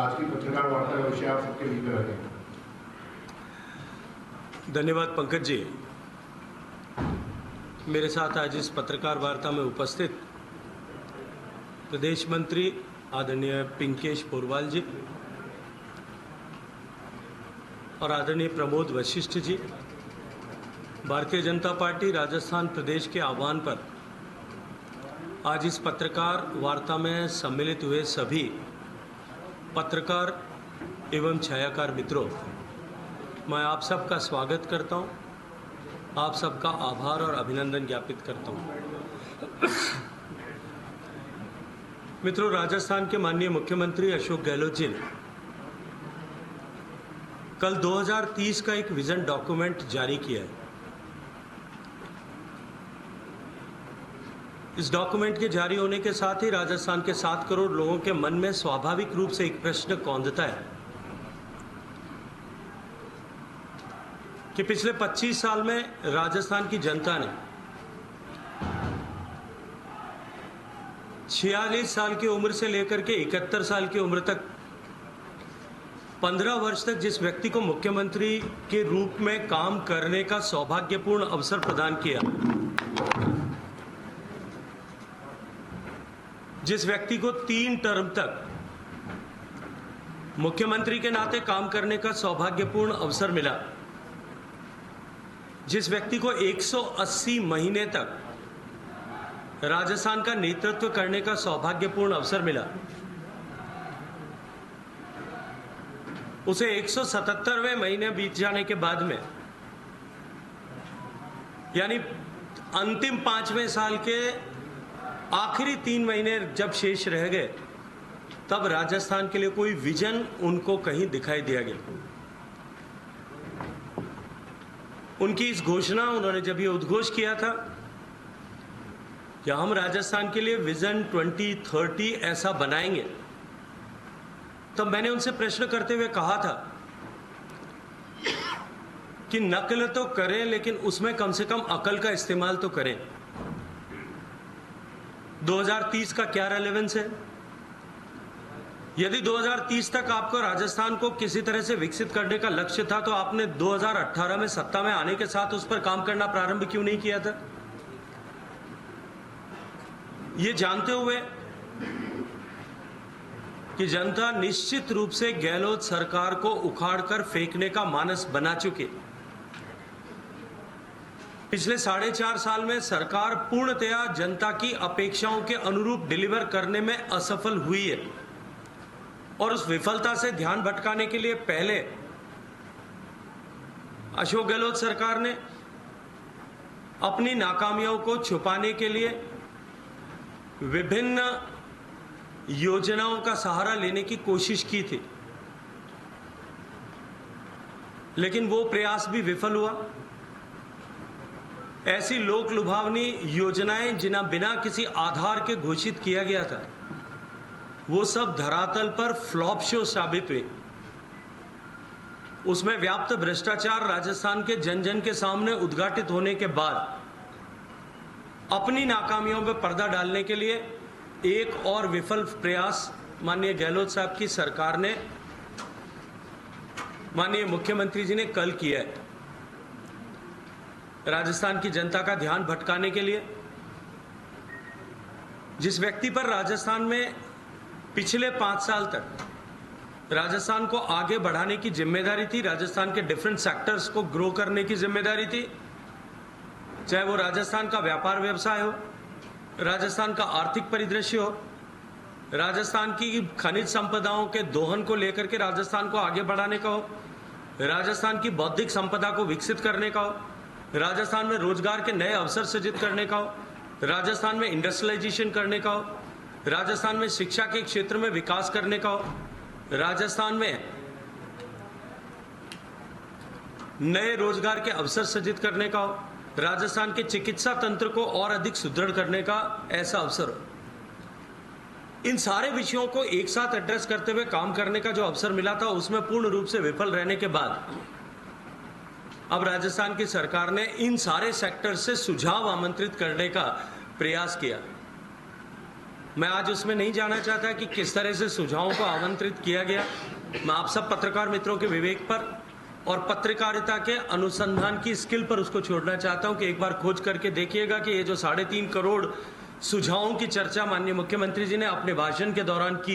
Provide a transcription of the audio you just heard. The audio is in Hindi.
आज की पत्रकार वार्ता का विषय आप सबके बीच में रखें। धन्यवाद पंकज जी। मेरे साथ आज इस पत्रकार वार्ता में उपस्थित प्रदेश मंत्री आदरणीय पिंकेश पोरवाल जी और आदरणीय प्रमोद वशिष्ठ जी, भारतीय जनता पार्टी राजस्थान प्रदेश के आह्वान पर आज इस पत्रकार वार्ता में सम्मिलित हुए सभी पत्रकार एवं छायाकार मित्रों, मैं आप सबका स्वागत करता हूं, आप सबका आभार और अभिनंदन ज्ञापित करता हूं। मित्रों, राजस्थान के माननीय मुख्यमंत्री अशोक गहलोत जी ने कल 2030 का एक विजन डॉक्यूमेंट जारी किया है। इस डॉक्यूमेंट के जारी होने के साथ ही राजस्थान के 7 करोड़ लोगों के मन में स्वाभाविक रूप से एक प्रश्न कौंधता है कि पिछले 25 साल में राजस्थान की जनता ने 46 साल की उम्र से लेकर के 71 साल की उम्र तक 15 वर्ष तक जिस व्यक्ति को मुख्यमंत्री के रूप में काम करने का सौभाग्यपूर्ण अवसर प्रदान किया, जिस व्यक्ति को 3 टर्म तक मुख्यमंत्री के नाते काम करने का सौभाग्यपूर्ण अवसर मिला, जिस व्यक्ति को 180 महीने तक राजस्थान का नेतृत्व करने का सौभाग्यपूर्ण अवसर मिला, उसे 177वें महीने बीत जाने के बाद में, यानी अंतिम 5वें साल के आखिरी 3 महीने जब शेष रह गए, तब राजस्थान के लिए कोई विजन उनको कहीं दिखाई दिया गया। उनकी इस घोषणा, उन्होंने जब ये उद्घोष किया था कि हम राजस्थान के लिए विजन 2030 ऐसा बनाएंगे, तब मैंने उनसे प्रश्न करते हुए कहा था कि नकल तो करें, लेकिन उसमें कम से कम अकल का इस्तेमाल तो करें। 2030 का क्या रेलेवेंस है? यदि 2030 तक आपको राजस्थान को किसी तरह से विकसित करने का लक्ष्य था, तो आपने 2018 में सत्ता में आने के साथ उस पर काम करना प्रारंभ क्यों नहीं किया था? ये जानते हुए कि जनता निश्चित रूप से गहलोत सरकार को उखाड़कर फेंकने का मानस बना चुकी। पिछले 4.5 साल में सरकार पूर्णतया जनता की अपेक्षाओं के अनुरूप डिलीवर करने में असफल हुई है, और उस विफलता से ध्यान भटकाने के लिए पहले अशोक गहलोत सरकार ने अपनी नाकामियों को छुपाने के लिए विभिन्न योजनाओं का सहारा लेने की कोशिश की थी, लेकिन वो प्रयास भी विफल हुआ। ऐसी लोक लुभावनी योजनाएं जिन्हें बिना किसी आधार के घोषित किया गया था, वो सब धरातल पर फ्लॉप शो साबित हुई। उसमें व्याप्त भ्रष्टाचार राजस्थान के जन जन के सामने उद्घाटित होने के बाद अपनी नाकामियों पर पर्दा डालने के लिए एक और विफल प्रयास माननीय गहलोत साहब की सरकार ने, माननीय मुख्यमंत्री जी ने कल किया है। राजस्थान की जनता का ध्यान भटकाने के लिए, जिस व्यक्ति पर राजस्थान में पिछले 5 साल तक राजस्थान को आगे बढ़ाने की जिम्मेदारी थी, राजस्थान के डिफरेंट सेक्टर्स को ग्रो करने की जिम्मेदारी थी, चाहे वो राजस्थान का व्यापार व्यवसाय हो, राजस्थान का आर्थिक परिदृश्य हो, राजस्थान की खनिज संपदाओं के दोहन को लेकर के राजस्थान को आगे बढ़ाने का हो, राजस्थान की बौद्धिक संपदा को विकसित करने का हो, राजस्थान में रोजगार के नए अवसर सृजित करने का हो, राजस्थान में इंडस्ट्रियलाइजेशन करने का हो, राजस्थान में शिक्षा के क्षेत्र में विकास करने का हो, राजस्थान में नए रोजगार के अवसर सृजित करने का हो, राजस्थान के चिकित्सा तंत्र को और अधिक सुदृढ़ करने का ऐसा अवसर हो। इन सारे विषयों को एक साथ एड्रेस करते हुए काम करने का जो अवसर मिला था, उसमें पूर्ण रूप से विफल रहने के बाद अब राजस्थान की सरकार ने इन सारे सेक्टर से सुझाव आमंत्रित करने का प्रयास किया। मैं आज उसमें नहीं जाना चाहता कि किस तरह से सुझावों को आमंत्रित किया गया। मैं आप सब पत्रकार मित्रों के विवेक पर और पत्रकारिता के अनुसंधान की स्किल पर उसको छोड़ना चाहता हूं कि एक बार खोज करके देखिएगा कि ये जो 3.5 करोड़ सुझावों की चर्चा माननीय मुख्यमंत्री जी ने अपने भाषण के दौरान की